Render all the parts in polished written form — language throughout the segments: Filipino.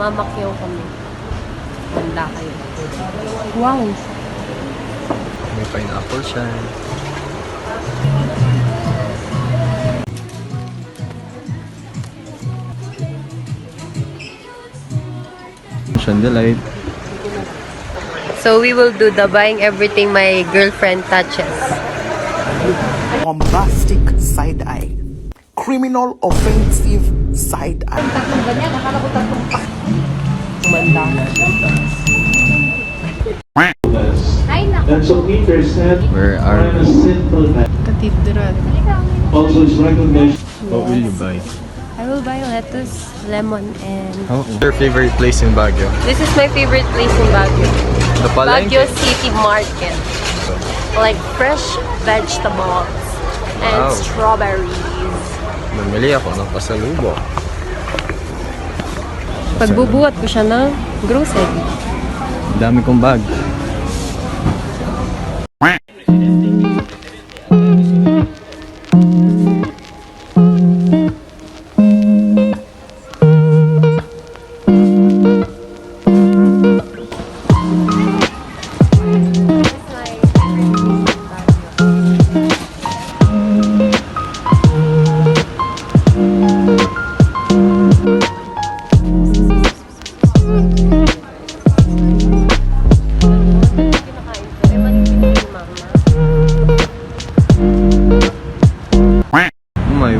mamakyaw kami. Ganda kayo. Wow! May pineapple siya. Chandelight. So we will do the buying everything my girlfriend touches. Bombastic side eye. Criminal offensive side eye. Gumanda. And so meters have Where are a simple method. Cathedral. Also is recognition. What will you buy? I will buy lettuce, lemon, and... Oh, your favorite place in Baguio? This is my favorite place in Baguio. The Palengke. Baguio City Market. Like fresh vegetables and Wow. strawberries. Bumili ako ng pasalubong. Pagbubuhat ko siya ng grocery. Ang dami kong bag.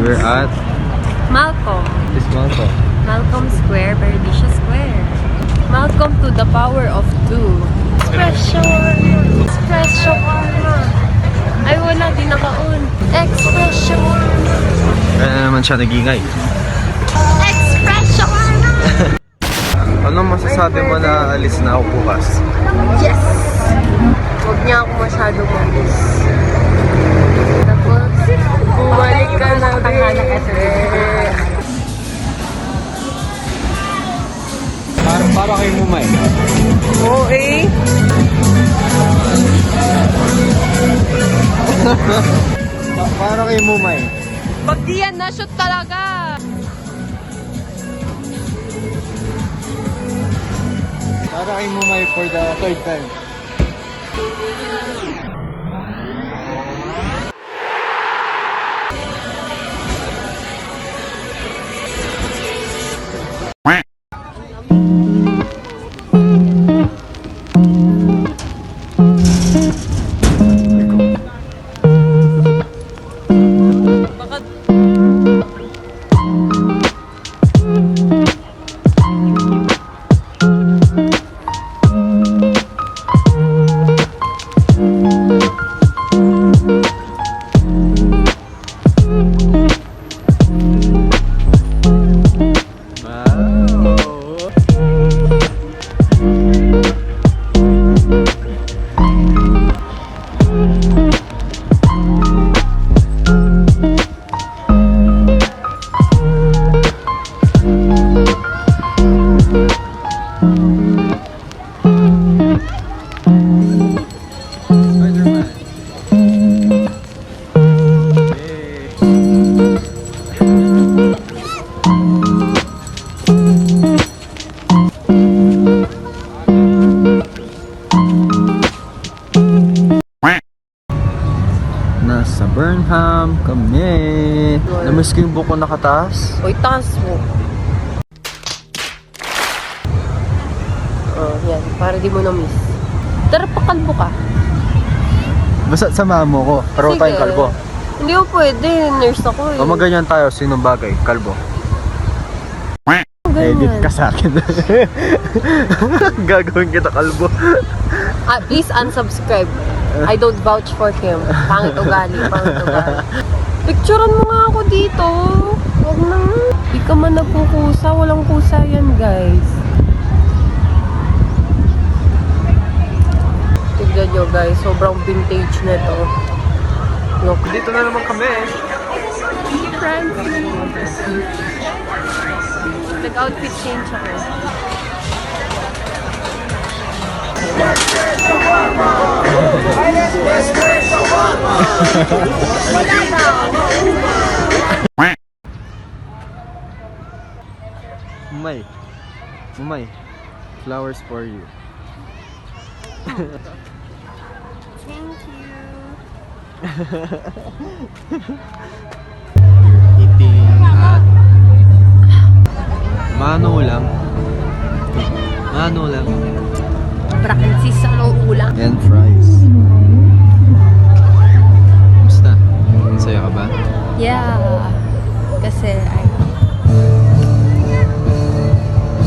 We're at Malcolm. this mountain. Malcolm Square, Paradisio Square. Malcolm to the power of 2. Expression! Expression! Ay, wala, di naka-on. Expression! Kaya naman siya nagingay. Expression! Anong masasabi mo na alis na ako bukas? Yes! Huwag niya ako masyadong mamis. Tapos, bumalik ka na rin. Para kay Mumay. Oo eh. Para kay Mumay. Pag di yan na-shoot talaga. Para kay Mumay for the third time. Nasa Burnham kami. Namiss ko yung buko nakataas. Uy, taas mo. Oh, yan. Para di mo na-miss. Tara, pakalbo ka. Basta samahan mo ko. Pero Sige. tayong kalbo. Hindi mo pwede. Nurse ako eh. O maganyan tayo. Sinong bagay? Kalbo. Ganyan. Edit ka sa akin. Gagawin kita kalbo. Please unsubscribe. I don't vouch for him. Pangit ugali, pangit ugali. Picturean mo nga ako dito. Huwag na. Di ka man nagkukusa. Walang kusa yan, guys. Tignan nyo, guys. Sobrang vintage na to. Look. Dito na naman kami. Francis. Nag-outfit change ako. Umay, flowers for you. Thank you. Eating at Mano lang. Francis, anong ulam? And fries. Kamusta? Masaya ka ba? Yeah. Kasi,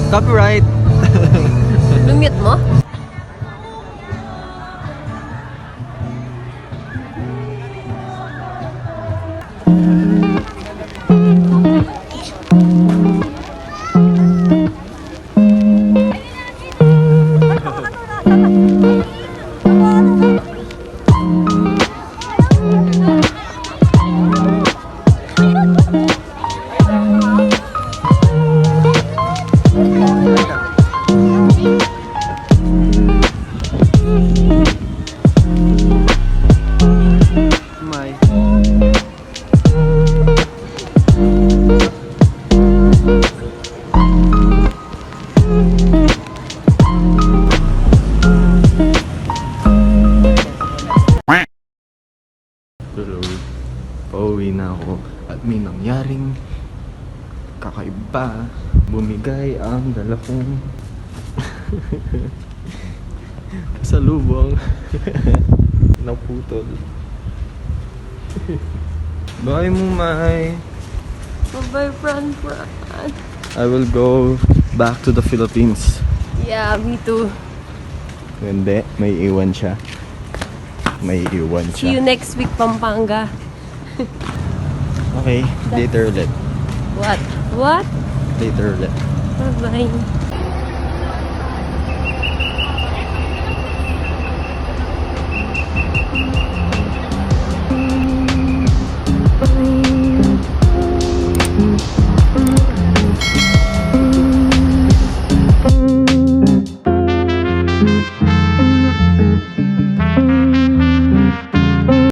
Copyright! lumute mo? Umay. Tuloy. Pauwi na ako at may nangyaring kakaiba. Bumigay ang dala kong salubong. Naputol. Bye mo, Mai. Bye, Fran. I will go back to the Philippines. Yeah, me too. Hindi, may iwan siya. May iwan See you siya. next week, Pampanga. Okay, later ulit. What? What? Later ulit. Bye-bye.